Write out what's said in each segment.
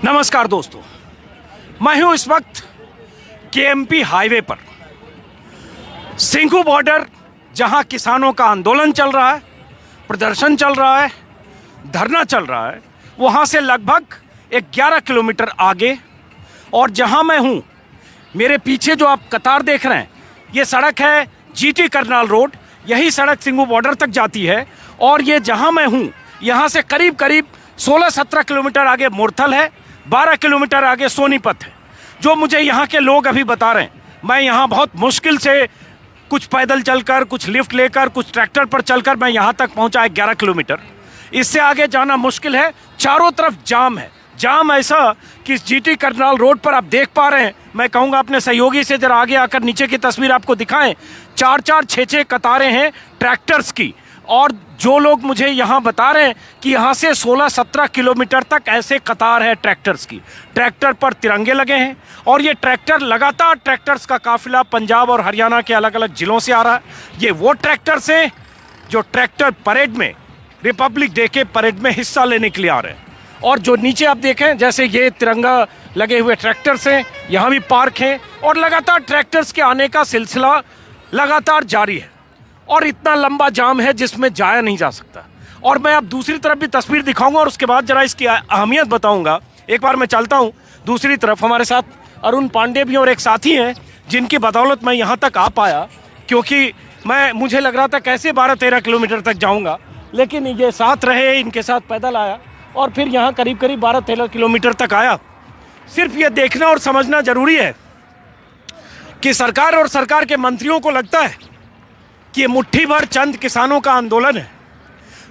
नमस्कार दोस्तों, मैं हूं इस वक्त केएमपी हाईवे पर। सिंघू बॉर्डर, जहां किसानों का आंदोलन चल रहा है, प्रदर्शन चल रहा है, धरना चल रहा है, वहां से लगभग 11 किलोमीटर आगे। और जहां मैं हूं, मेरे पीछे जो आप कतार देख रहे हैं, ये सड़क है जीटी करनाल रोड। यही सड़क सिंघू बॉर्डर तक जाती है। और ये जहां मैं हूं, यहां से करीब करीब 16-17 किलोमीटर आगे मुरथल है, 12 किलोमीटर आगे सोनीपत है। जो मुझे यहाँ के लोग अभी बता रहे हैं, मैं यहाँ बहुत मुश्किल से कुछ पैदल चलकर, कुछ लिफ्ट लेकर, कुछ ट्रैक्टर पर चलकर मैं यहाँ तक पहुँचा 11 किलोमीटर। इससे आगे जाना मुश्किल है। चारों तरफ जाम है। जाम ऐसा कि जीटी करनाल रोड पर आप देख पा रहे हैं। मैं कहूँगा अपने सहयोगी से जरा आगे आकर नीचे की तस्वीर आपको दिखाएं। 4-4, 6-6 कतारें हैं ट्रैक्टर्स की। और जो लोग मुझे यहाँ बता रहे हैं कि यहाँ से 16-17 किलोमीटर तक ऐसे कतार है ट्रैक्टर्स की। ट्रैक्टर पर तिरंगे लगे हैं और ये ट्रैक्टर लगातार ट्रैक्टर्स का काफिला पंजाब और हरियाणा के अलग अलग जिलों से आ रहा है। ये वो ट्रैक्टर्स हैं जो ट्रैक्टर परेड में, रिपब्लिक डे के परेड में हिस्सा लेने के लिए आ रहे हैं। और जो नीचे आप देखें, जैसे ये तिरंगा लगे हुए ट्रैक्टर्स हैं, यहाँ भी पार्क हैं और लगातार ट्रैक्टर्स के आने का सिलसिला लगातार जारी है। और इतना लंबा जाम है जिसमें जाया नहीं जा सकता। और मैं अब दूसरी तरफ भी तस्वीर दिखाऊंगा और उसके बाद जरा इसकी अहमियत बताऊंगा। एक बार मैं चलता हूं दूसरी तरफ। हमारे साथ अरुण पांडे भी और एक साथी हैं जिनकी बदौलत मैं यहाँ तक आ पाया, क्योंकि मुझे लग रहा था कैसे 12-13 किलोमीटर तक जाऊँगा, लेकिन ये साथ रहे, इनके साथ पैदल आया और फिर यहाँ करीब करीब 12-13 किलोमीटर तक आया। सिर्फ ये देखना और समझना ज़रूरी है कि सरकार और सरकार के मंत्रियों को लगता है कि ये मुट्ठी भर चंद किसानों का आंदोलन है,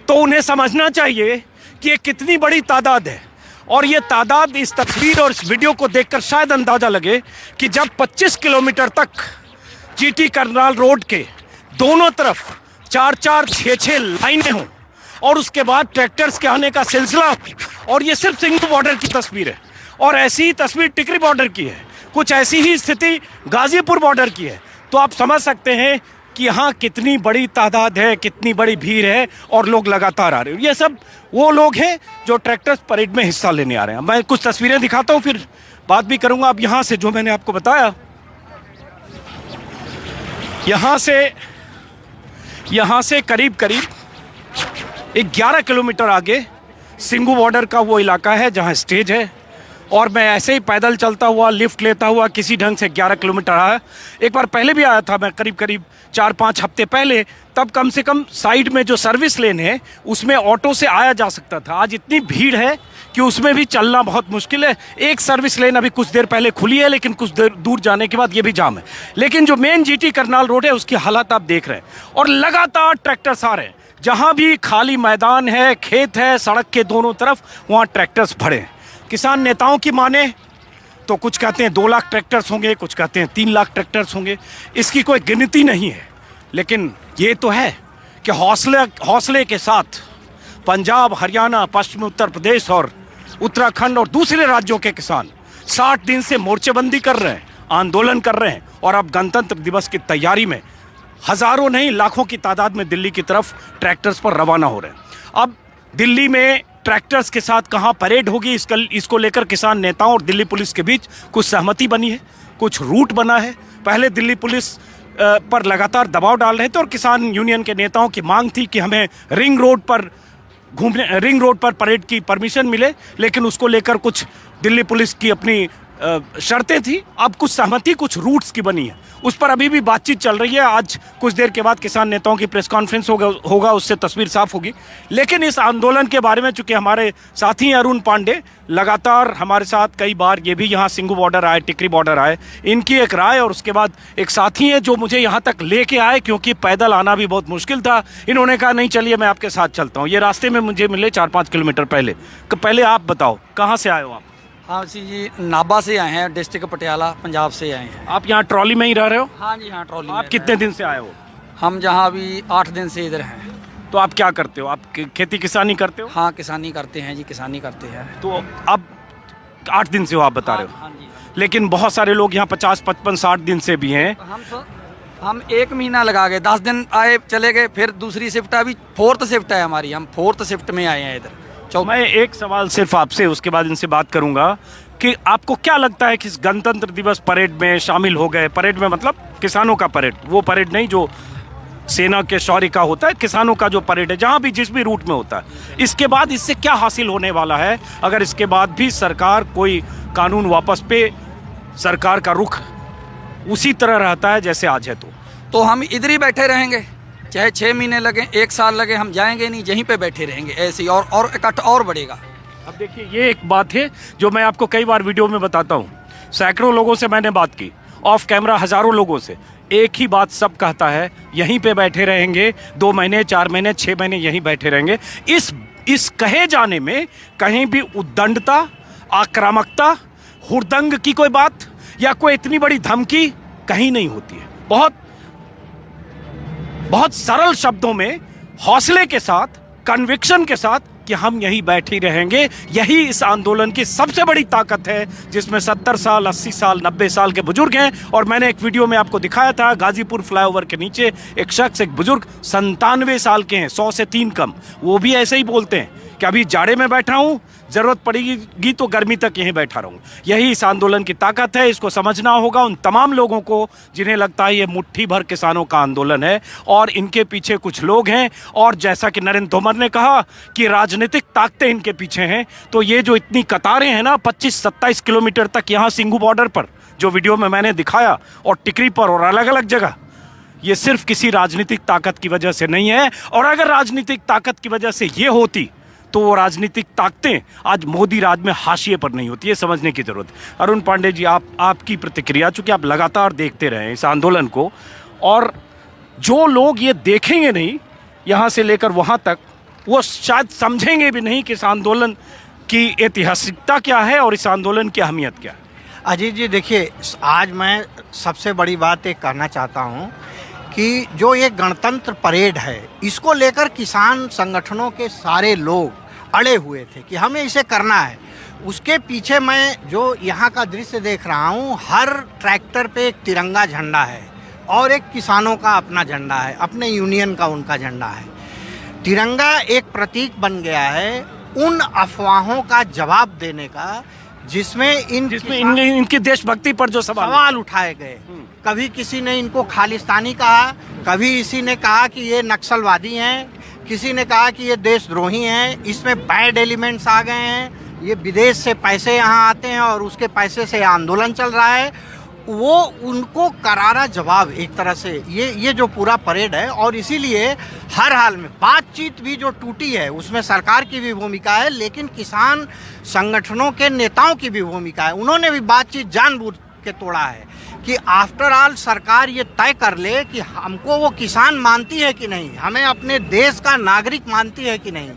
तो उन्हें समझना चाहिए कि ये कितनी बड़ी तादाद है। और ये तादाद इस तस्वीर और इस वीडियो को देखकर शायद अंदाज़ा लगे कि जब 25 किलोमीटर तक जीटी करनाल रोड के दोनों तरफ 4-4, 6-6 लाइनें हों और उसके बाद ट्रैक्टर्स के आने का सिलसिला। और ये सिर्फ सिंघू बॉर्डर की तस्वीर है। और ऐसी ही तस्वीर टिकरी बॉर्डर की है, कुछ ऐसी ही स्थिति गाजीपुर बॉर्डर की है। तो आप समझ सकते हैं कि यहाँ कितनी बड़ी तादाद है, कितनी बड़ी भीड़ है और लोग लगातार आ रहे हैं। ये सब वो लोग हैं जो ट्रैक्टर्स परेड में हिस्सा लेने आ रहे हैं। मैं कुछ तस्वीरें दिखाता हूँ, फिर बात भी करूँगा। अब यहाँ से जो मैंने आपको बताया, यहाँ से करीब करीब 11 किलोमीटर आगे सिंघू बॉर्डर का वो इलाका है जहाँ स्टेज है। और मैं ऐसे ही पैदल चलता हुआ, लिफ्ट लेता हुआ किसी ढंग से 11 किलोमीटर आया। एक बार पहले भी आया था मैं, करीब 4-5 हफ्ते पहले। तब कम से कम साइड में जो सर्विस लेन है उसमें ऑटो से आया जा सकता था। आज इतनी भीड़ है कि उसमें भी चलना बहुत मुश्किल है। एक सर्विस लेन अभी कुछ देर पहले खुली है, लेकिन कुछ देर दूर जाने के बाद ये भी जाम है। लेकिन जो मेन जीटी करनाल रोड है उसकी हालत आप देख रहे हैं। और लगातार ट्रैक्टर्स आ रहे हैं। जहाँ भी खाली मैदान है, खेत है, सड़क के दोनों तरफ, वहाँ ट्रैक्टर्स भरे हैं। किसान नेताओं की माने तो कुछ कहते हैं 2 लाख ट्रैक्टर्स होंगे, कुछ कहते हैं 3 लाख ट्रैक्टर्स होंगे। इसकी कोई गिनती नहीं है। लेकिन ये तो है कि हौसले के साथ पंजाब, हरियाणा, पश्चिमी उत्तर प्रदेश और उत्तराखंड और दूसरे राज्यों के किसान 60 दिन से मोर्चेबंदी कर रहे हैं, आंदोलन कर रहे हैं। और अब गणतंत्र दिवस की तैयारी में हज़ारों नहीं, लाखों की तादाद में दिल्ली की तरफ ट्रैक्टर्स पर रवाना हो रहे हैं। अब दिल्ली में ट्रैक्टर्स के साथ कहाँ परेड होगी, इसको लेकर किसान नेताओं और दिल्ली पुलिस के बीच कुछ सहमति बनी है, कुछ रूट बना है। पहले दिल्ली पुलिस पर लगातार दबाव डाल रहे थे और किसान यूनियन के नेताओं की मांग थी कि हमें रिंग रोड पर परेड की परमिशन मिले, लेकिन उसको लेकर कुछ दिल्ली पुलिस की अपनी शर्तें थी। अब कुछ सहमति, कुछ रूट्स की बनी है, उस पर अभी भी बातचीत चल रही है। आज कुछ देर के बाद किसान नेताओं की प्रेस कॉन्फ्रेंस होगा, उससे तस्वीर साफ होगी। लेकिन इस आंदोलन के बारे में चूंकि हमारे साथी अरुण पांडे लगातार हमारे साथ कई बार, ये भी यहाँ सिंघू बॉर्डर आए, टिकरी बॉर्डर आए, इनकी एक राय और उसके बाद एक साथी है जो मुझे यहाँ तक लेके आए, क्योंकि पैदल आना भी बहुत मुश्किल था। इन्होंने कहा नहीं चलिए मैं आपके साथ चलता हूँ। ये रास्ते में मुझे मिले 4-5 किलोमीटर पहले। पहले आप बताओ कहाँ से आए हो आप? हाँ जी, नाभा से आए हैं, डिस्ट्रिक्ट पटियाला, पंजाब से आए हैं। आप यहाँ ट्रॉली में ही रह रहे हो? हाँ जी, हाँ ट्रॉली में। आप कितने दिन से आए हो? हम जहाँ अभी 8 दिन से इधर हैं। तो आप क्या करते हो? आप खेती किसानी करते हो? हाँ, किसानी करते हैं जी, किसानी करते हैं। तो अब 8 दिन से हो आप बता रहे हो? हाँ जी। लेकिन बहुत सारे लोग यहाँ 50, 55, 60 दिन से भी हैं। हम 1 महीना लगा गए, 10 दिन आए चले गए, फिर दूसरी शिफ्ट, अभी 4th शिफ्ट है हमारी। हम 4th शिफ्ट में आए हैं इधर। मैं एक सवाल सिर्फ आपसे, उसके बाद इनसे बात करूंगा कि आपको क्या लगता है कि इस गणतंत्र दिवस परेड में शामिल हो गए, परेड में मतलब किसानों का परेड, वो परेड नहीं जो सेना के शौर्य का होता है, किसानों का जो परेड है जहां भी जिस भी रूट में होता है, इसके बाद इससे क्या हासिल होने वाला है अगर इसके बाद भी सरकार कोई कानून वापस पे सरकार का रुख उसी तरह रहता है जैसे आज है? तो हम इधर ही बैठे रहेंगे, चाहे 6 महीने लगे, 1 साल लगे, हम जाएंगे नहीं, यहीं पे बैठे रहेंगे ऐसे ही, और इकट्ठा और बढ़ेगा। अब देखिए, ये एक बात है जो मैं आपको कई बार वीडियो में बताता हूँ, सैकड़ों लोगों से मैंने बात की, ऑफ कैमरा हजारों लोगों से, एक ही बात सब कहता है, यहीं पे बैठे रहेंगे, 2 महीने 4 महीने 6 महीने यहीं बैठे रहेंगे। इस कहे जाने में कहीं भी उद्दंडता, आक्रामकता, हुड़दंग की कोई बात या कोई इतनी बड़ी धमकी कहीं नहीं होती है। बहुत सरल शब्दों में, हौसले के साथ, कन्विक्शन के साथ कि हम यहीं बैठे रहेंगे, यही इस आंदोलन की सबसे बड़ी ताकत है, जिसमें 70 साल 80 साल 90 साल के बुजुर्ग हैं। और मैंने एक वीडियो में आपको दिखाया था, गाजीपुर फ्लाईओवर के नीचे एक शख्स, एक बुजुर्ग 97 साल के हैं, 100 से 3 कम, वो भी ऐसे ही बोलते हैं कि अभी जाड़े में बैठा हूं, जरूरत पड़ेगी तो गर्मी तक यहीं बैठा रहूंगा। यही इस आंदोलन की ताकत है। इसको समझना होगा उन तमाम लोगों को जिन्हें लगता है ये मुट्ठी भर किसानों का आंदोलन है और इनके पीछे कुछ लोग हैं, और जैसा कि नरेंद्र तोमर ने कहा कि राजनीतिक ताकतें इनके पीछे हैं। तो ये जो इतनी कतारें हैं ना, 25-27 किलोमीटर तक यहाँ सिंघू बॉर्डर पर, जो वीडियो में मैंने दिखाया, और टिकरी पर और अलग अलग जगह, ये सिर्फ किसी राजनीतिक ताकत की वजह से नहीं है। और अगर राजनीतिक ताकत की वजह से ये होती तो वो राजनीतिक ताकतें आज मोदी राज में हाशिए पर नहीं होती, ये समझने की जरूरत है। अरुण पांडे जी, आपकी प्रतिक्रिया, चूंकि आप लगातार देखते रहे इस आंदोलन को, और जो लोग ये देखेंगे नहीं यहाँ से लेकर वहाँ तक, वो शायद समझेंगे भी नहीं कि इस आंदोलन की ऐतिहासिकता क्या है और इस आंदोलन की अहमियत क्या है। अजीत जी, देखिए, आज मैं सबसे बड़ी बात एक कहना चाहता हूँ कि जो ये गणतंत्र परेड है, इसको लेकर किसान संगठनों के सारे लोग अड़े हुए थे कि हमें इसे करना है। उसके पीछे मैं जो यहाँ का दृश्य देख रहा हूँ, हर ट्रैक्टर पे एक तिरंगा झंडा है और एक किसानों का अपना झंडा है, अपने यूनियन का उनका झंडा है। तिरंगा एक प्रतीक बन गया है उन अफवाहों का जवाब देने का जिसमें इनकी देशभक्ति पर जो सवाल उठाए गए। कभी किसी ने इनको खालिस्तानी कहा, कभी इसी ने कहा कि ये नक्सलवादी हैं, किसी ने कहा कि ये देशद्रोही हैं, इसमें बैड एलिमेंट्स आ गए हैं, ये विदेश से पैसे यहाँ आते हैं और उसके पैसे से आंदोलन चल रहा है। वो उनको करारा जवाब एक तरह से ये जो पूरा परेड है। और इसीलिए हर हाल में बातचीत भी जो टूटी है उसमें सरकार की भी भूमिका है, लेकिन किसान संगठनों के नेताओं की भी भूमिका है। उन्होंने भी बातचीत जानबूझ के तोड़ा है कि आफ्टर ऑल सरकार ये तय कर ले कि हमको वो किसान मानती है कि नहीं, हमें अपने देश का नागरिक मानती है कि नहीं।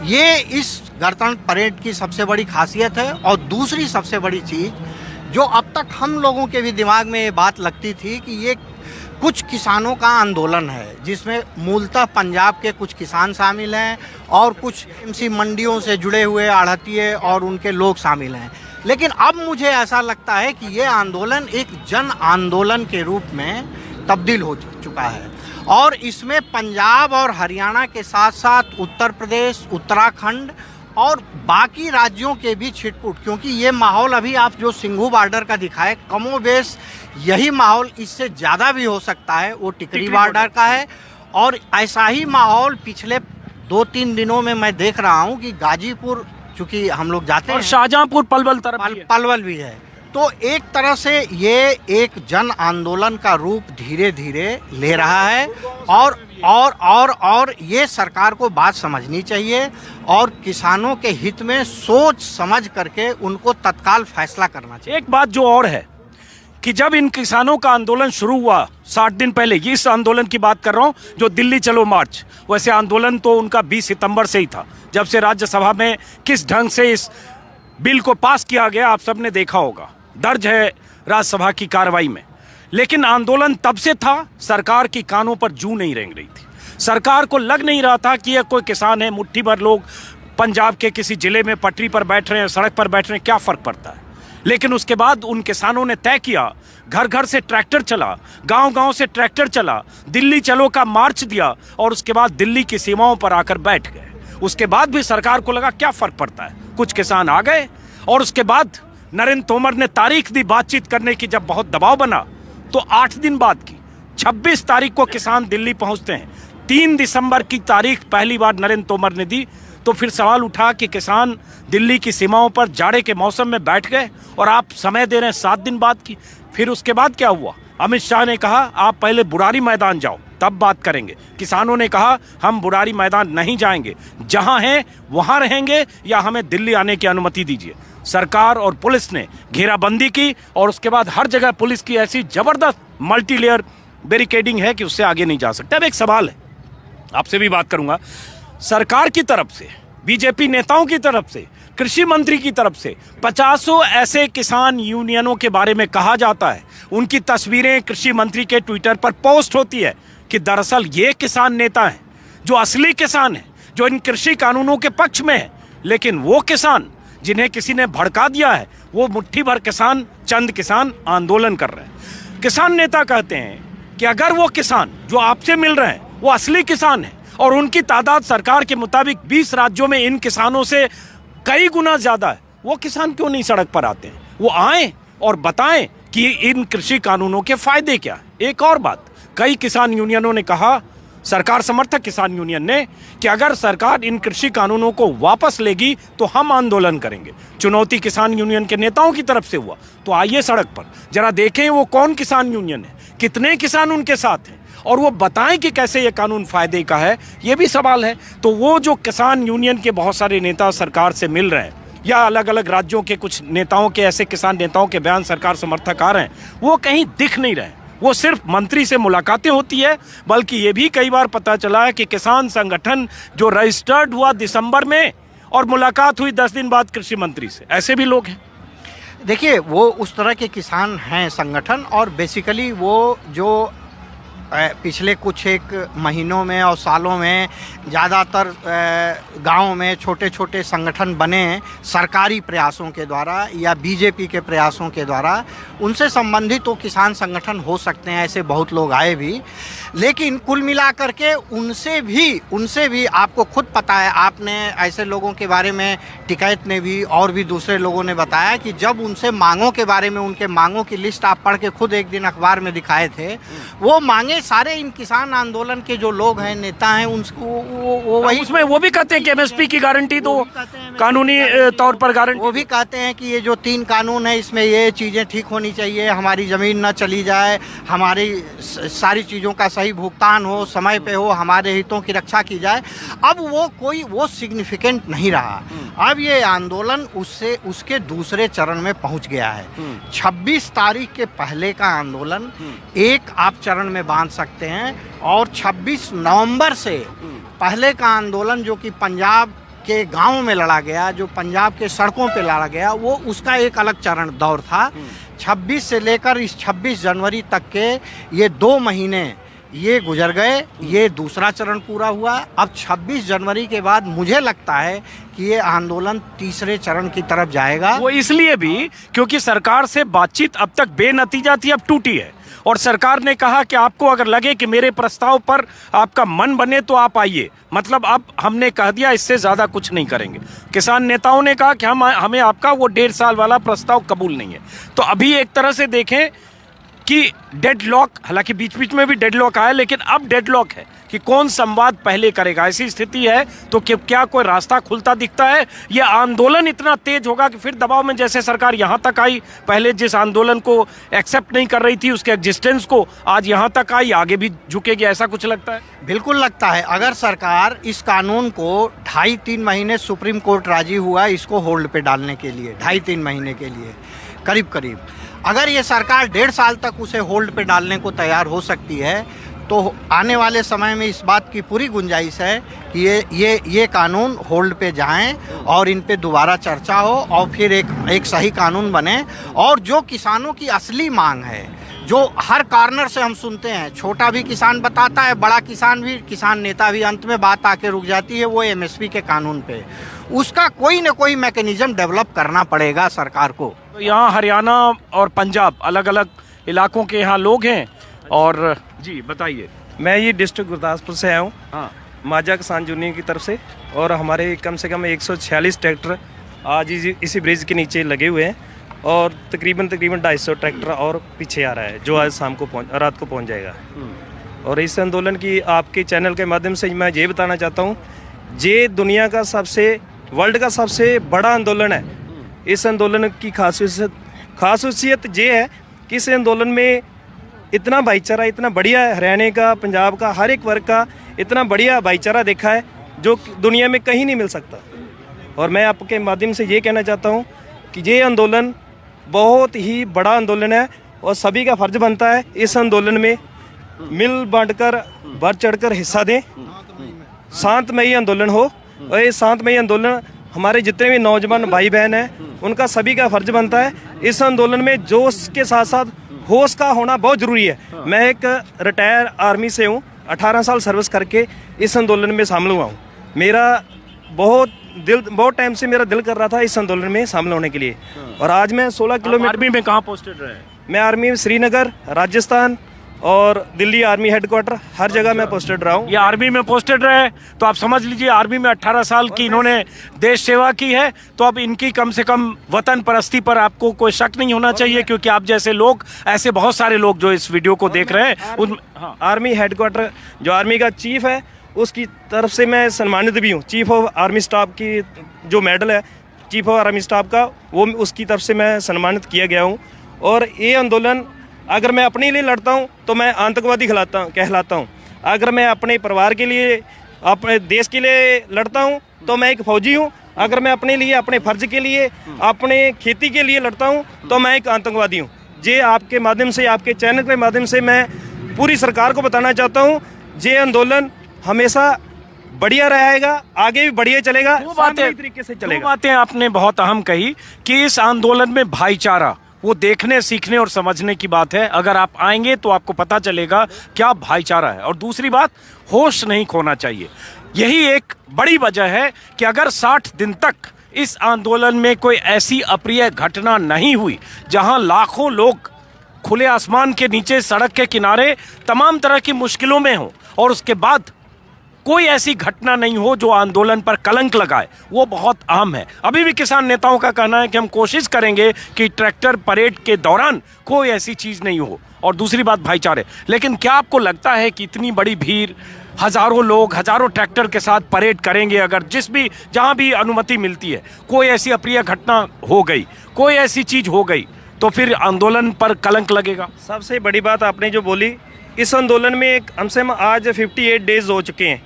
ये इस गणतंत्र परेड की सबसे बड़ी खासियत है। और दूसरी सबसे बड़ी चीज़ जो अब तक हम लोगों के भी दिमाग में ये बात लगती थी कि ये कुछ किसानों का आंदोलन है, जिसमें मूलतः पंजाब के कुछ किसान शामिल हैं और कुछ एमसी मंडियों से जुड़े हुए आढ़तिये और उनके लोग शामिल हैं। लेकिन अब मुझे ऐसा लगता है कि ये आंदोलन एक जन आंदोलन के रूप में तब्दील हो चुका है और इसमें पंजाब और हरियाणा के साथ साथ उत्तर प्रदेश, उत्तराखंड और बाकी राज्यों के भी छिटपुट, क्योंकि ये माहौल अभी आप जो सिंघू बॉर्डर का दिखाए, कमोबेश यही माहौल, इससे ज़्यादा भी हो सकता है, वो टिकरी बॉर्डर का है। और ऐसा ही माहौल पिछले 2-3 दिनों में मैं देख रहा हूँ कि गाजीपुर, चूँकि हम लोग जाते हैं, शाहजहांपुर पलवल तरफ पलवल भी है, तो एक तरह से ये एक जन आंदोलन का रूप धीरे धीरे ले रहा है। और ये सरकार को बात समझनी चाहिए और किसानों के हित में सोच समझ करके उनको तत्काल फैसला करना चाहिए। एक बात जो और है कि जब इन किसानों का आंदोलन शुरू हुआ 60 दिन पहले, ये इस आंदोलन की बात कर रहा हूँ जो दिल्ली चलो मार्च, वैसे आंदोलन तो उनका 20 सितंबर से ही था, जब से राज्यसभा में किस ढंग से इस बिल को पास किया गया आप सबने देखा होगा, दर्ज है राज्यसभा की कार्रवाई में। लेकिन आंदोलन तब से था, सरकार की कानों पर जूं नहीं रेंग रही थी, सरकार को लग नहीं रहा था कि यह कोई किसान है, मुट्ठी भर लोग पंजाब के किसी जिले में पटरी पर बैठ रहे हैं, सड़क पर बैठ रहे हैं, क्या फर्क पड़ता है। लेकिन उसके बाद उन किसानों ने तय किया, घर घर से ट्रैक्टर चला, गांव गांव से ट्रैक्टर चला, दिल्ली चलो का मार्च दिया और उसके बाद दिल्ली की सीमाओं पर आकर बैठ गए। उसके बाद भी सरकार को लगा क्या फर्क पड़ता है, कुछ किसान आ गए और उसके बाद नरेंद्र तोमर ने तारीख दी बातचीत करने की। जब बहुत दबाव बना तो 8 दिन बाद की 26 तारीख को किसान दिल्ली पहुंचते हैं। 3 दिसंबर की तारीख पहली बार नरेंद्र तोमर ने दी। तो फिर सवाल उठा कि किसान दिल्ली की सीमाओं पर जाड़े के मौसम में बैठ गए और आप समय दे रहे हैं 7 दिन बाद की। फिर उसके बाद क्या हुआ? अमित शाह ने कहा आप पहले बुरारी मैदान जाओ तब बात करेंगे। किसानों ने कहा हम बुरारी मैदान नहीं जाएंगे, जहां हैं वहां रहेंगे या हमें दिल्ली आने की अनुमति दीजिए। सरकार और पुलिस ने घेराबंदी की और उसके बाद हर जगह पुलिस की ऐसी जबरदस्त मल्टी लेयर बैरिकेडिंग है कि उससे आगे नहीं जा सकते। अब एक सवाल है, आपसे भी बात करूंगा। सरकार की तरफ से, बीजेपी नेताओं की तरफ से, कृषि मंत्री की तरफ से 50 ऐसे किसान यूनियनों के बारे में कहा जाता है। उनकी तस्वीरें कृषि मंत्री के ट्विटर पर पोस्ट होती है कि दरअसल ये किसान नेता हैं जो असली किसान हैं, जो इन कृषि कानूनों के पक्ष में है। लेकिन वो किसान जिन्हें किसी ने भड़का दिया है, वो मुट्ठी भर किसान, चंद किसान आंदोलन कर रहे हैं। किसान नेता कहते हैं कि अगर वो किसान जो आपसे मिल रहे हैं वो असली किसान है और उनकी तादाद सरकार के मुताबिक 20 राज्यों में इन किसानों से कई गुना ज्यादा है, वो किसान क्यों नहीं सड़क पर आते हैं? वो आए और बताएं कि इन कृषि कानूनों के फायदे क्या है। एक और बात, कई किसान यूनियनों ने कहा, सरकार समर्थक किसान यूनियन ने, कि अगर सरकार इन कृषि कानूनों को वापस लेगी तो हम आंदोलन करेंगे। चुनौती किसान यूनियन के नेताओं की तरफ से हुआ। तो आइए सड़क पर जरा देखें वो कौन किसान यूनियन है, कितने किसान उनके साथ हैं और वो बताएं कि कैसे ये कानून फायदे का है। ये भी सवाल है। तो वो जो किसान यूनियन के बहुत सारे नेता सरकार से मिल रहे हैं या अलग अलग राज्यों के कुछ नेताओं के, ऐसे किसान नेताओं के बयान सरकार समर्थक आ रहे हैं, वो कहीं दिख नहीं रहे। वो सिर्फ मंत्री से मुलाकातें होती है, बल्कि ये भी कई बार पता चला है कि किसान संगठन जो रजिस्टर्ड हुआ दिसंबर में और मुलाकात हुई 10 दिन बाद कृषि मंत्री से, ऐसे भी लोग हैं। देखिए, वो उस तरह के किसान हैं संगठन, और बेसिकली वो जो पिछले कुछ एक महीनों में और सालों में ज़्यादातर गांव में छोटे छोटे संगठन बने सरकारी प्रयासों के द्वारा या बीजेपी के प्रयासों के द्वारा, उनसे संबंधित तो किसान संगठन हो सकते हैं, ऐसे बहुत लोग आए भी। लेकिन कुल मिलाकर के उनसे भी आपको खुद पता है, आपने ऐसे लोगों के बारे में, टिकैत ने भी और भी दूसरे लोगों ने बताया कि जब उनसे मांगों के बारे में, उनके मांगों की लिस्ट आप पढ़ के खुद एक दिन अखबार में दिखाए थे, वो मांगे सारे इन किसान आंदोलन के जो लोग हैं, नेता हैं, उनको वो वही, उसमें वो भी कहते हैं कि एमएसपी की गारंटी दो, कानूनी तौर पर गारंटी। वो भी कहते हैं कि ये जो 3 कानून है इसमें ये चीज़ें ठीक होनी चाहिए, हमारी ज़मीन न चली जाए, हमारी सारी चीज़ों का सही भुगतान हो, समय पे हो, हमारे हितों की रक्षा की जाए। अब वो सिग्निफिकेंट नहीं रहा। अब ये आंदोलन उसके दूसरे चरण में पहुंच गया है। 26 तारीख के पहले का आंदोलन एक आप चरण में बांध सकते हैं, और 26 नवंबर से पहले का आंदोलन जो कि पंजाब के गांव में लड़ा गया, जो पंजाब के सड़कों पे लड़ा गया, वो उसका एक अलग चरण दौर था। 26 से लेकर इस 26 जनवरी तक के ये 2 महीने ये गुजर गए, ये दूसरा चरण पूरा हुआ। अब 26 जनवरी के बाद मुझे लगता है कि ये आंदोलन तीसरे चरण की तरफ जाएगा। वो इसलिए भी क्योंकि सरकार से बातचीत अब तक बेनतीजा थी, अब टूटी है। और सरकार ने कहा कि आपको अगर लगे कि मेरे प्रस्ताव पर आपका मन बने तो आप आइए, मतलब अब हमने कह दिया, इससे ज़्यादा कुछ नहीं करेंगे। किसान नेताओं ने कहा कि हमें आपका वो 1.5 साल वाला प्रस्ताव कबूल नहीं है। तो अभी एक तरह से देखें कि डेडलॉक, हालांकि बीच बीच में भी डेडलॉक आया, लेकिन अब डेडलॉक है कि कौन संवाद पहले करेगा। ऐसी स्थिति है तो क्या कोई रास्ता खुलता दिखता है? ये आंदोलन इतना तेज होगा कि फिर दबाव में, जैसे सरकार यहाँ तक आई, पहले जिस आंदोलन को एक्सेप्ट नहीं कर रही थी उसके एग्जिस्टेंस को, आज यहाँ तक आई, आगे भी झुकेगी, ऐसा कुछ लगता है? बिल्कुल लगता है। अगर सरकार इस कानून को 2.5-3 महीने, सुप्रीम कोर्ट राजी हुआ इसको होल्ड पे डालने के लिए, 2.5-3 महीने के लिए करीब, अगर ये सरकार 1.5 साल तक उसे होल्ड पे डालने को तैयार हो सकती है, तो आने वाले समय में इस बात की पूरी गुंजाइश है कि ये कानून होल्ड पे जाएं और इन पे दोबारा चर्चा हो और फिर एक सही कानून बने। और जो किसानों की असली मांग है, जो हर कॉर्नर से हम सुनते हैं, छोटा भी किसान बताता है, बड़ा किसान भी, किसान नेता भी, अंत में बात आके रुक जाती है वो एमएसपी के कानून पे। उसका कोई न कोई मैकेनिज्म डेवलप करना पड़ेगा सरकार को। तो यहाँ हरियाणा और पंजाब अलग अलग इलाकों के यहाँ लोग हैं। और जी बताइए। मैं ये डिस्ट्रिक्ट गुरदासपुर से आया हूँ। हाँ, माजा किसान यूनियन की तरफ से, और हमारे कम से कम 146 ट्रैक्टर आज इसी ब्रिज के नीचे लगे हुए हैं, और तकरीबन 250 ट्रैक्टर और पीछे आ रहा है जो आज रात को पहुंच जाएगा। और इस आंदोलन की आपके चैनल के माध्यम से मैं ये बताना चाहता हूँ, ये दुनिया का वर्ल्ड का सबसे बड़ा आंदोलन है। इस आंदोलन की खासियत ये है कि इस आंदोलन में इतना भाईचारा, इतना बढ़िया हरियाणा का, पंजाब का, हर एक वर्ग का इतना बढ़िया भाईचारा देखा है जो दुनिया में कहीं नहीं मिल सकता। और मैं आपके माध्यम से ये कहना चाहता हूँ कि ये आंदोलन बहुत ही बड़ा आंदोलन है, और सभी का फर्ज बनता है इस आंदोलन में मिल बांटकर बढ़ चढ़कर हिस्सा दें। शांतमयी आंदोलन हो, और ये शांतमयी आंदोलन हमारे जितने भी नौजवान भाई बहन हैं उनका सभी का फर्ज बनता है। इस आंदोलन में जोश के साथ साथ होश का होना बहुत ज़रूरी है। मैं एक रिटायर आर्मी से हूँ, 18 साल सर्विस करके इस आंदोलन में शामिल हुआ हूँ। मेरा बहुत टाइम से मेरा दिल कर रहा था इस आंदोलन में शामिल होने के लिए, और आज मैं 16 किलोमीटर। आर्मी में कहाँ पोस्टेड रहे? मैं आर्मी में श्रीनगर, राजस्थान और दिल्ली आर्मी हेडक्वार्टर, हर जगह मैं पोस्टेड रहा हूँ। ये आर्मी में पोस्टेड रहे तो आप समझ लीजिए आर्मी में 18 साल की इन्होंने देश सेवा की है, तो अब इनकी कम से कम वतन परस्ती पर आपको कोई शक नहीं होना चाहिए, क्योंकि आप जैसे लोग, ऐसे बहुत सारे लोग जो इस वीडियो को देख रहे हैं उन आर्मी हेडक्वार्टर जो आर्मी का चीफ है उसकी तरफ से मैं सम्मानित भी हूँ। चीफ ऑफ आर्मी स्टाफ की जो मेडल है चीफ ऑफ आर्मी स्टाफ का, वो उसकी तरफ से मैं सम्मानित किया गया हूँ। और ये आंदोलन अगर मैं अपने लिए लड़ता हूँ तो मैं आतंकवादी कहलाता हूँ। अगर मैं अपने परिवार के लिए, अपने देश के लिए लड़ता हूँ तो मैं एक फौजी हूँ। अगर मैं अपने लिए, अपने फर्ज के लिए, अपने खेती के लिए लड़ता हूँ तो मैं एक आतंकवादी हूँ। ये आपके माध्यम से, आपके चैनल के माध्यम से मैं पूरी सरकार को बताना चाहता हूँ, ये आंदोलन हमेशा बढ़िया रहेगा, आगे भी बढ़िया चलेगा, शांतिमय तरीके से चलेगा। दो बातें आपने बहुत अहम कही कि इस आंदोलन में भाईचारा, वो देखने, सीखने और समझने की बात है। अगर आप आएंगे तो आपको पता चलेगा क्या भाईचारा है। और दूसरी बात, होश नहीं खोना चाहिए। यही एक बड़ी वजह है कि अगर 60 दिन तक इस आंदोलन में कोई ऐसी अप्रिय घटना नहीं हुई जहां लाखों लोग खुले आसमान के नीचे, सड़क के किनारे तमाम तरह की मुश्किलों में हो, और उसके बाद कोई ऐसी घटना नहीं हो जो आंदोलन पर कलंक लगाए, वो बहुत अहम है। अभी भी किसान नेताओं का कहना है कि हम कोशिश करेंगे कि ट्रैक्टर परेड के दौरान कोई ऐसी चीज़ नहीं हो। और दूसरी बात भाईचारे। लेकिन क्या आपको लगता है कि इतनी बड़ी भीड़, हज़ारों लोग, हज़ारों ट्रैक्टर के साथ परेड करेंगे, अगर जहाँ भी अनुमति मिलती है, कोई ऐसी अप्रिय घटना हो गई, कोई ऐसी चीज़ हो गई, तो फिर आंदोलन पर कलंक लगेगा? सबसे बड़ी बात आपने जो बोली, इस आंदोलन में कम से कम आज 58 डेज हो चुके हैं,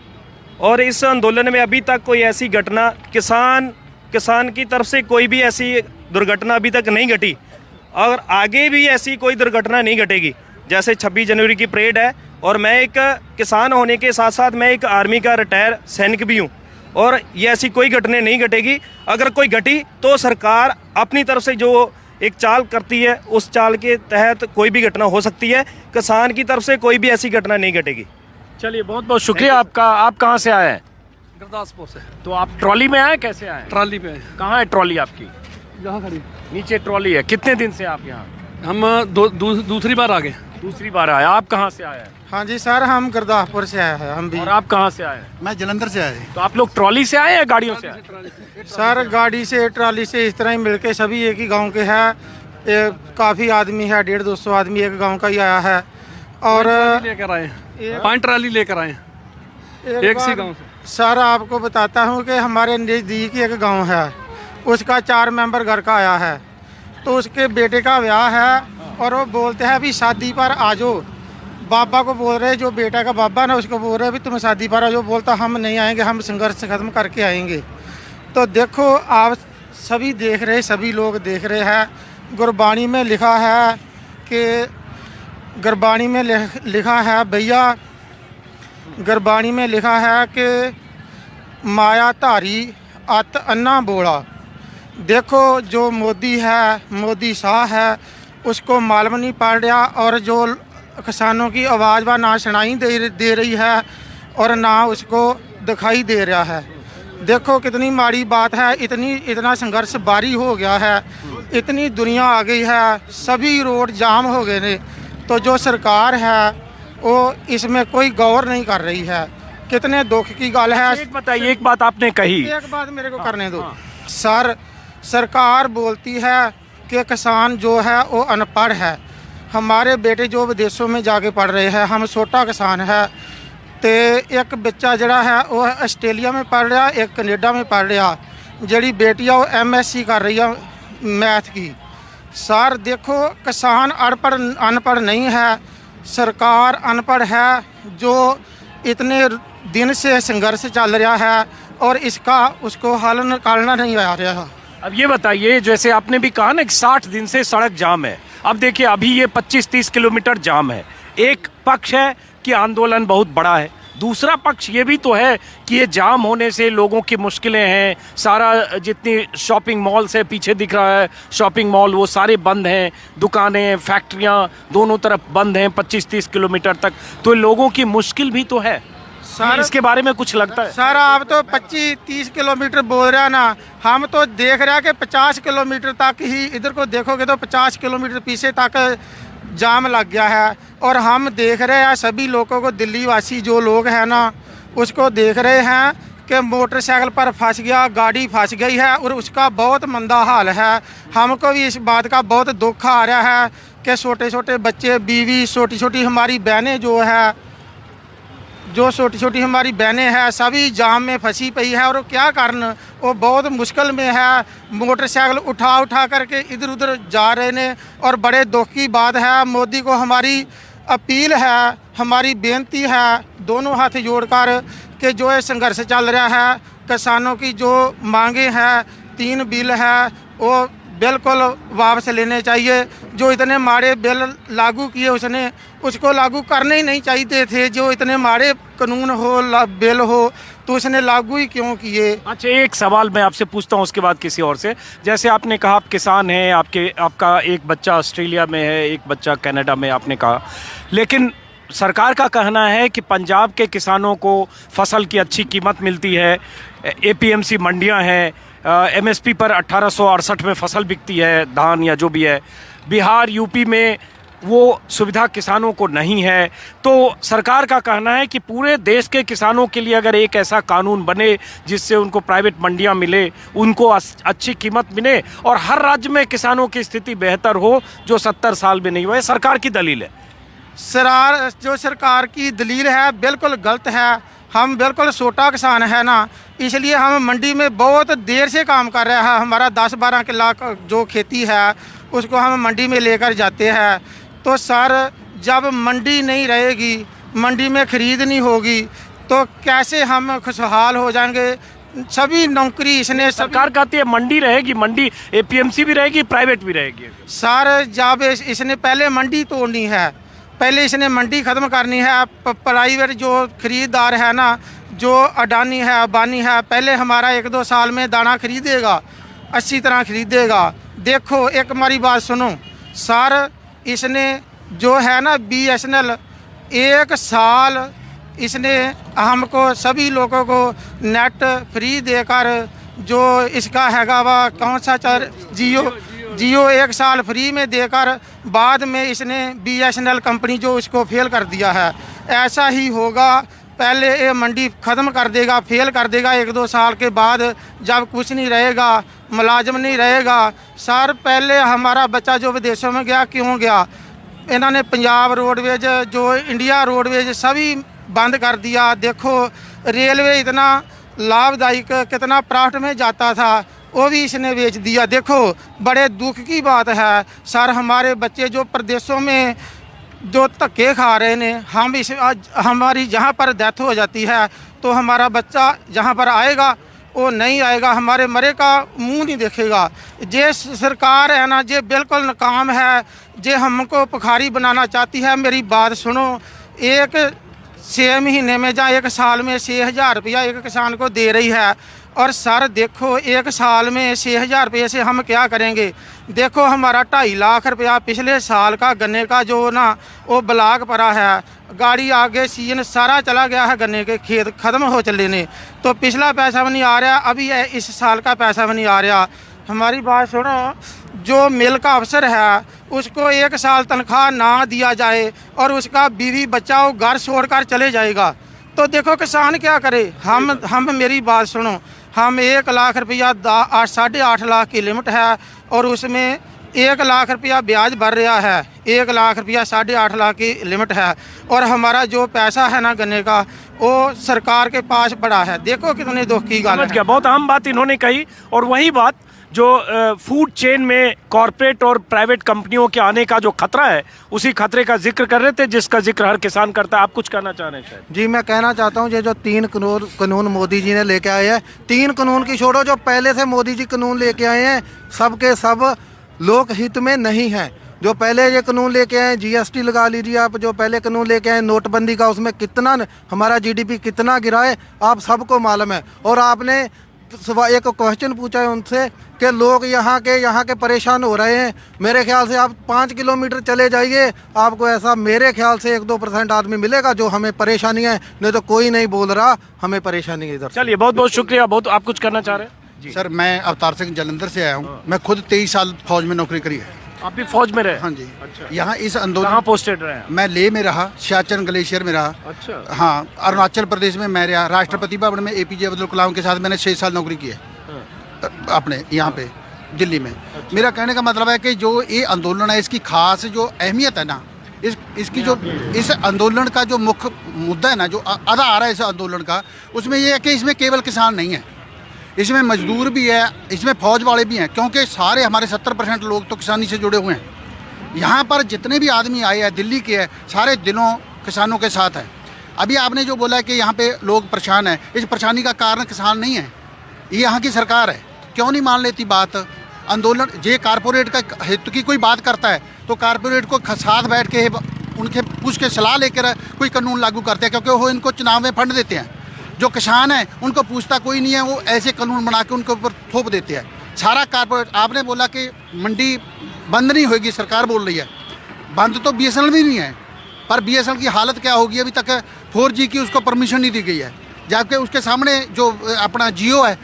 और इस आंदोलन में अभी तक कोई ऐसी घटना किसान की तरफ से कोई भी ऐसी दुर्घटना अभी तक नहीं घटी, और आगे भी ऐसी कोई दुर्घटना नहीं घटेगी। जैसे 26 जनवरी की परेड है, और मैं एक किसान होने के साथ साथ मैं एक आर्मी का रिटायर सैनिक भी हूँ, और ये ऐसी कोई घटना नहीं घटेगी। अगर कोई घटी तो सरकार अपनी तरफ से जो एक चाल करती है, उस चाल के तहत कोई भी घटना हो सकती है। किसान की तरफ से कोई भी ऐसी घटना नहीं घटेगी। चलिए, बहुत बहुत शुक्रिया आपका। आप कहाँ से आए हैं? गुरदासपुर से। तो आप ट्रॉली में आए, कैसे आए? ट्राली पे। कहाँ है ट्रॉली आपकी? यहाँ खड़ी। नीचे ट्रॉली है। कितने दिन से आप यहाँ? हम दूसरी बार आ गए। दूसरी बार आए। आप कहाँ से आए हैं? हाँ जी सर, हम गुरदासपुर से आए हैं। हम भी। और आप कहाँ से आए? मैं जलंधर से आया। तो आप लोग ट्रॉली से आए या गाड़ियों से आए? सर गाड़ी से, ट्राली से, इस तरह ही मिलके सभी एक ही गांव के हैं। काफ़ी आदमी है, 150-200 आदमी एक गांव का ही आया है। और लेकर आए 5 ट्राली लेकर आए एक सी गांव से। सर आपको बताता हूँ कि हमारे नज़दीक एक गांव है, उसका 4 मेंबर घर का आया है, तो उसके बेटे का ब्याह है, और वो बोलते हैं अभी शादी पर आ जाओ। बाबा को बोल रहे, जो बेटा का बाबा ना, उसको बोल रहे अभी तुम शादी पर आ जाओ। बोलता हम नहीं आएंगे, हम संघर्ष खत्म करके आएंगे। तो देखो आप सभी देख रहे, सभी लोग देख रहे हैं, गुरबाणी में लिखा है कि गुरबाणी में लिखा है भैया, गुरबाणी में लिखा है कि माया धारी अत अन्ना बोला। देखो जो मोदी है, मोदी शाह है, उसको मालूम नहीं पड़ रहा, और जो किसानों की आवाज़ वह ना सुनाई दे रही है, और ना उसको दिखाई दे रहा है। देखो कितनी माड़ी बात है। इतना संघर्ष बारी हो गया है, इतनी दुनिया आ गई है, सभी रोड जाम हो गए ने। तो जो सरकार है वो इसमें कोई गौर नहीं कर रही है। कितने दुख की गल है। एक बताइए, एक बात आपने कही, एक बात मेरे को करने दो सर। सरकार बोलती है कि किसान जो है वो अनपढ़ है। हमारे बेटे जो विदेशों में जाके पढ़ रहे हैं, हम छोटा किसान है, तो एक बच्चा जड़ा है वो आस्ट्रेलिया में पढ़ रहा, एक कनेडा में पढ़ रहा, जड़ी बेटी है वो MSc कर रही है मैथ की। सर देखो, किसान अनपढ़ नहीं है, सरकार अनपढ़ है जो इतने दिन से संघर्ष चल रहा है और इसका उसको हल निकालना नहीं आ रहा। अब ये बताइए, जैसे आपने भी कहा ना कि 60 दिन से सड़क जाम है, अब देखिए अभी ये 25-30 किलोमीटर जाम है। एक पक्ष है कि आंदोलन बहुत बड़ा है, दूसरा पक्ष ये भी तो है कि ये जाम होने से लोगों की मुश्किलें हैं। सारा जितनी शॉपिंग मॉल्स है, पीछे दिख रहा है शॉपिंग मॉल, वो सारे बंद हैं, दुकानें, फैक्ट्रियां दोनों तरफ बंद हैं 25-30 किलोमीटर तक, तो लोगों की मुश्किल भी तो है। सर इसके बारे में कुछ लगता है? सर आप तो 25-30 किलोमीटर बोल रहे हैं ना, हम तो देख रहे हैं कि 50 किलोमीटर तक ही, इधर को देखोगे तो 50 किलोमीटर पीछे तक जाम लग गया है। और हम देख रहे हैं सभी लोगों को, दिल्ली वासी जो लोग हैं ना, उसको देख रहे हैं कि मोटरसाइकिल पर फंस गया, गाड़ी फंस गई है और उसका बहुत मंदा हाल है। हमको भी इस बात का बहुत दुख आ रहा है कि छोटे छोटे बच्चे, बीवी, छोटी छोटी हमारी बहनें जो छोटी छोटी हमारी बहनें हैं, सभी जाम में फंसी पई है। और वो क्या कारण, वो बहुत मुश्किल में है, मोटरसाइकिल उठा करके इधर उधर जा रहे ने। और बड़े दुख की बात है, मोदी को हमारी अपील है, हमारी बेनती है दोनों हाथ जोड़कर कि जो ये संघर्ष चल रहा है, किसानों की जो मांगे हैं, 3 बिल है वो बिल्कुल वापस लेने चाहिए। जो इतने माड़े बिल लागू किए उसको लागू करने ही नहीं चाहिए थे। जो इतने माड़े कानून हो, बिल हो, तो उसने लागू ही क्यों किए। अच्छा, एक सवाल मैं आपसे पूछता हूँ, उसके बाद किसी और से। जैसे आपने कहा आप किसान हैं, आपका एक बच्चा ऑस्ट्रेलिया में है, एक बच्चा कनाडा में, आपने कहा, लेकिन सरकार का कहना है कि पंजाब के किसानों को फसल की अच्छी कीमत मिलती है, APMC मंडियां हैं, MSP पर 1868 में फसल बिकती है, धान या जो भी है। बिहार, यूपी में वो सुविधा किसानों को नहीं है। तो सरकार का कहना है कि पूरे देश के किसानों के लिए अगर एक ऐसा कानून बने जिससे उनको प्राइवेट मंडियां मिले, उनको अच्छी कीमत मिले और हर राज्य में किसानों की स्थिति बेहतर हो, जो 70 साल में नहीं हुआ है। सरकार की दलील है। सरकार की दलील है बिल्कुल गलत है। हम बिल्कुल छोटा किसान है ना, इसलिए हम मंडी में बहुत देर से काम कर रहे हैं। हमारा 10-12 किला जो खेती है उसको हम मंडी में लेकर जाते हैं। तो सर जब मंडी नहीं रहेगी, मंडी में खरीद नहीं होगी, तो कैसे हम खुशहाल हो जाएंगे। सभी नौकरी इसने, सरकार कहती है मंडी रहेगी, मंडी APMC भी रहेगी, प्राइवेट भी रहेगी। सर जब इसने पहले मंडी तोड़नी है, पहले इसने मंडी ख़त्म करनी है। प्राइवेट जो खरीदार है ना, जो अडानी है, अंबानी है, पहले हमारा 1-2 साल में दाना खरीदेगा, अच्छी तरह खरीदेगा। देखो एक हमारी बात सुनो सर, इसने जो है ना BSNL 1 साल इसने हमको सभी लोगों को नेट फ्री देकर, जो इसका हैगा वा कौन सा जियो 1 साल फ्री में देकर, बाद में इसने BSNL कंपनी जो उसको फेल कर दिया है। ऐसा ही होगा, पहले ये मंडी ख़त्म कर देगा, फेल कर देगा। 1-2 साल के बाद जब कुछ नहीं रहेगा, मुलाजिम नहीं रहेगा। सर पहले हमारा बच्चा जो विदेशों में गया, क्यों गया? इन्होंने पंजाब रोडवेज, जो इंडिया रोडवेज, सभी बंद कर दिया। देखो रेलवे इतना लाभदायक, कितना प्रॉफिट में जाता था, वो भी इसने बेच दिया। देखो बड़े दुख की बात है सर, हमारे बच्चे जो प्रदेशों में जो धक्के खा रहे ने, हम इस हमारी जहाँ पर डेथ हो जाती है तो हमारा बच्चा जहाँ पर आएगा वो नहीं आएगा, हमारे मरे का मुंह नहीं देखेगा। जे सरकार है ना, जे बिल्कुल नाकाम है, जे हमको पुखारी बनाना चाहती है। मेरी बात सुनो, 6 महीने में या 1 साल में 6,000 रुपया एक किसान को दे रही है। और सर देखो 1 साल में 6,000 रुपये से हम क्या करेंगे। देखो हमारा 2.5 लाख रुपया पिछले साल का गन्ने का जो ना वो ब्लॉक पड़ा है, गाड़ी आगे सीजन सारा चला गया है, गन्ने के खेत ख़त्म हो चले ने, तो पिछला पैसा भी नहीं आ रहा, अभी इस साल का पैसा भी नहीं आ रहा। हमारी बात सुनो, जो मिल का अफसर है उसको 1 साल तनख्वाह ना दिया जाए और उसका बीवी बच्चा वो घर छोड़कर चले जाएगा, तो देखो किसान क्या करे। हम मेरी बात सुनो, हम 1 लाख रुपया 8.5 लाख की लिमिट है और उसमें 1 लाख रुपया ब्याज भर रहा है। 1 लाख रुपया 8.5 लाख की लिमिट है और हमारा जो पैसा है ना गन्ने का वो सरकार के पास पड़ा है। देखो कितने दुख की गल समझ है। गया, बहुत अहम बात इन्होंने कही। और वही बात जो फूड चेन में कॉरपोरेट और प्राइवेट कंपनियों के आने का जो खतरा है, उसी खतरे का जिक्र कर रहे थे, जिसका जिक्र हर किसान करता है। आप कुछ कहना चाह रहे हैं शायद? जी, मैं कहना चाहता हूँ ये जो 3 कानून मोदी जी ने लेके आए हैं, 3 कानून की छोड़ो, जो पहले से मोदी जी कानून लेके आए हैं सब के सब लोक हित में नहीं है। जो पहले ये कानून लेके आए, जीएसटी लगा लीजिए आप, जो पहले कानून लेके आए नोटबंदी का, उसमें कितना हमारा जीडीपी कितना गिरा है आप सबको मालूम है। और आपने एक क्वेश्चन पूछा है उनसे कि लोग यहाँ के परेशान हो रहे हैं। मेरे ख्याल से आप 5 किलोमीटर चले जाइए, आपको ऐसा मेरे ख्याल से 1-2% आदमी मिलेगा जो हमें परेशानी है, नहीं तो कोई नहीं बोल रहा हमें परेशानी है इधर। चलिए, बहुत बहुत शुक्रिया। बहुत आप कुछ करना चाह रहे हैं? सर, मैं अवतार सिंह जलंधर से आया हूँ। मैं खुद 23 साल फौज में नौकरी करी है। आप भी फौज में रहे? हाँ जी। अच्छा। यहाँ इस कहाँ आंदोलन पोस्टेड रहे हैं? मैं लेह में रहा, सियाचिन ग्लेशियर में रहा। अच्छा। हाँ, अरुणाचल प्रदेश में मैं रहा। राष्ट्रपति भवन में APJ अब्दुल कलाम के साथ मैंने 6 साल नौकरी की है अपने यहाँ पे दिल्ली में। मेरा कहने का मतलब है कि जो ये आंदोलन है, इसकी खास जो अहमियत है ना, इसकी जो इस आंदोलन का जो मुख्य मुद्दा है ना, जो आधार है इस आंदोलन का, उसमें ये है कि इसमें केवल किसान नहीं है, इसमें मजदूर भी है, इसमें फौज वाले भी हैं, क्योंकि सारे हमारे 70% लोग तो किसानी से जुड़े हुए हैं। यहाँ पर जितने भी आदमी आए हैं दिल्ली के हैं, सारे दिनों किसानों के साथ हैं। अभी आपने जो बोला कि यहाँ पे लोग परेशान हैं, इस परेशानी का कारण किसान नहीं है, ये यहाँ की सरकार है। क्यों नहीं मान लेती बात? आंदोलन ये कारपोरेट का हित की कोई बात करता है तो कारपोरेट को साथ बैठ के उनके पूछ के सलाह लेकर कोई कानून लागू करते हैं, क्योंकि वो इनको चुनाव में फंड देते हैं। जो किसान हैं उनको पूछता कोई नहीं है, वो ऐसे कानून बना के उनके ऊपर थोप देते हैं सारा कारपोरेट। आपने बोला कि मंडी बंद नहीं होगी, सरकार बोल रही है बंद, तो BSNL भी नहीं है, पर BSNL की हालत क्या होगी? अभी तक 4G की उसको परमिशन नहीं दी गई है, जबकि उसके सामने जो अपना जियो है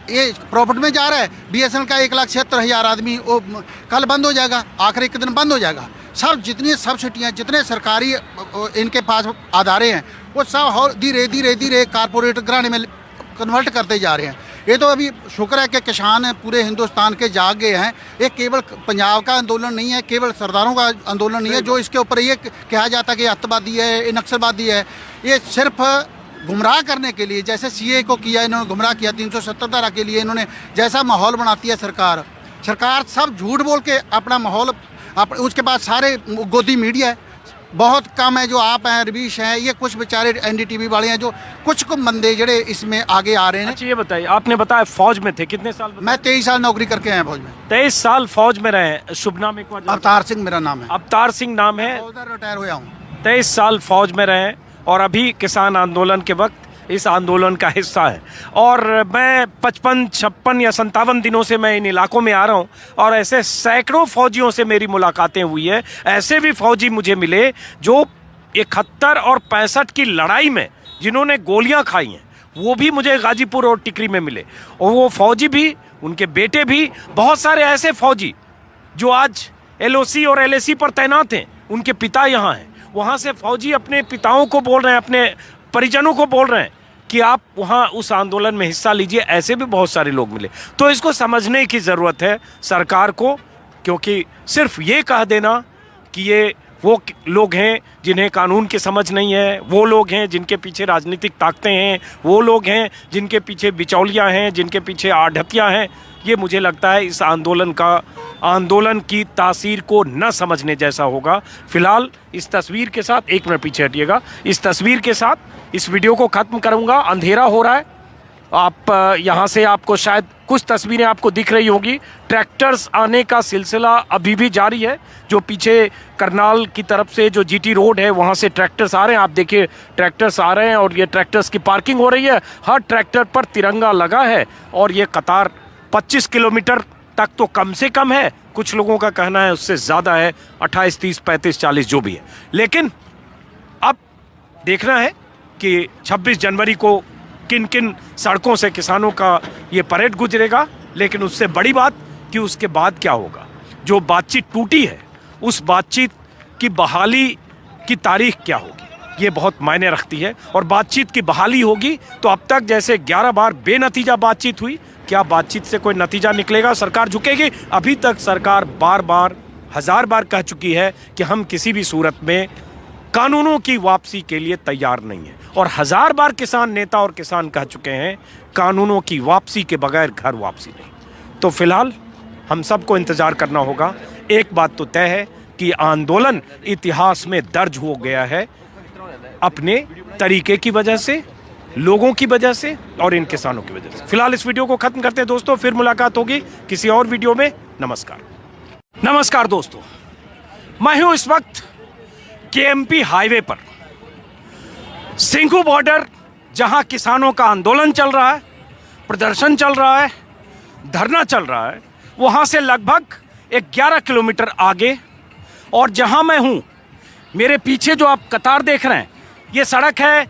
ये प्रॉफिट में जा रहा है। BSNL का 1,76,000 आदमी वो कल बंद हो जाएगा, आखिरी के दिन बंद हो जाएगा। सब जितनी सब्सिडियाँ, जितने सरकारी इनके पास आधारे हैं, वो सब धीरे धीरे धीरे कारपोरेट घराने में कन्वर्ट करते जा रहे हैं। ये तो अभी शुक्र है कि किसान पूरे हिंदुस्तान के जाग गए हैं। ये केवल पंजाब का आंदोलन नहीं है, केवल सरदारों का आंदोलन नहीं है जो इसके ऊपर ये कहा जाता है कि अत्तवादी है, ये नक्सलवादी है। ये सिर्फ गुमराह करने के लिए, जैसे CA को किया इन्होंने, गुमराह किया 370 धारा के लिए इन्होंने, जैसा माहौल बनाती है सरकार सब झूठ बोल के अपना माहौल उसके बाद सारे गोदी मीडिया है, बहुत कम है जो आप हैं, रवीश हैं, ये कुछ बेचारे NDTV वाले हैं, जो कुछ बंदे जड़े इसमें आगे आ रहे हैं। अच्छा, ये बताइए, आपने बताया फौज में थे, कितने साल? मैं 23 साल नौकरी करके आया फौज में। 23 साल फौज में रहे। शुभ नाम एक बार? अवतार सिंह मेरा नाम है। अवतार सिंह नाम है। रिटायर हुआ हूँ। 23 साल फौज में रहे और अभी किसान आंदोलन के वक्त इस आंदोलन का हिस्सा है। और मैं 55, 56 या 57 दिनों से मैं इन इलाकों में आ रहा हूँ और ऐसे सैकड़ों फौजियों से मेरी मुलाकातें हुई है। ऐसे भी फौजी मुझे मिले जो 71 और 65 की लड़ाई में जिन्होंने गोलियां खाई हैं, वो भी मुझे गाजीपुर और टिकरी में मिले। और वो फौजी भी, उनके बेटे भी, बहुत सारे ऐसे फौजी जो आज LOC और LAC पर तैनात हैं, उनके पिता यहाँ हैं। वहाँ से फौजी अपने पिताओं को बोल रहे हैं, अपने परिजनों को बोल रहे हैं कि आप वहाँ उस आंदोलन में हिस्सा लीजिए। ऐसे भी बहुत सारे लोग मिले। तो इसको समझने की ज़रूरत है सरकार को, क्योंकि सिर्फ ये कह देना कि ये वो लोग हैं जिन्हें कानून की समझ नहीं है, वो लोग हैं जिनके पीछे राजनीतिक ताकतें हैं, वो लोग हैं जिनके पीछे बिचौलियाँ हैं, जिनके पीछे आढ़तियाँ हैं, ये मुझे लगता है इस आंदोलन की तासीर को न समझने जैसा होगा। फिलहाल इस तस्वीर के साथ, एक मिनट पीछे हटिएगा, इस तस्वीर के साथ इस वीडियो को ख़त्म करूँगा। अंधेरा हो रहा है, आप यहाँ से आपको शायद कुछ तस्वीरें आपको दिख रही होंगी। ट्रैक्टर्स आने का सिलसिला अभी भी जारी है। जो पीछे करनाल की तरफ से जो GT रोड है, वहाँ से ट्रैक्टर्स आ रहे हैं। आप देखिए ट्रैक्टर्स आ रहे हैं और ये ट्रैक्टर्स की पार्किंग हो रही है। हर ट्रैक्टर पर तिरंगा लगा है और ये कतार 25 किलोमीटर तक तो कम से कम है, कुछ लोगों का कहना है उससे ज़्यादा है, 28, 30, 35, 40 जो भी है। लेकिन अब देखना है कि 26 जनवरी को किन किन सड़कों से किसानों का ये परेड गुजरेगा। लेकिन उससे बड़ी बात कि उसके बाद क्या होगा। जो बातचीत टूटी है, उस बातचीत की बहाली की तारीख क्या होगी, ये बहुत मायने रखती है। और बातचीत की बहाली होगी तो अब तक जैसे 11 बार बेनतीजा बातचीत हुई, क्या बातचीत से कोई नतीजा निकलेगा? सरकार झुकेगी? अभी तक सरकार बार बार 1000 बार कह चुकी है कि हम किसी भी सूरत में कानूनों की वापसी के लिए तैयार नहीं है। और 1000 बार किसान नेता और किसान कह चुके हैं कानूनों की वापसी के बगैर घर वापसी नहीं। तो फिलहाल हम सबको इंतजार करना होगा। एक बात तो तय है कि आंदोलन इतिहास में दर्ज हो गया है अपने तरीके की वजह से, लोगों की वजह से और इन किसानों की वजह से। फिलहाल इस वीडियो को खत्म करते हैं दोस्तों, फिर मुलाकात होगी किसी और वीडियो में। नमस्कार दोस्तों, मैं हूं इस वक्त केएमपी हाईवे पर, सिंघू बॉर्डर, जहां किसानों का आंदोलन चल रहा है, प्रदर्शन चल रहा है, धरना चल रहा है, वहां से लगभग 11 किलोमीटर आगे। और जहां मैं हूं, मेरे पीछे जो आप कतार देख रहे हैं, ये सड़क है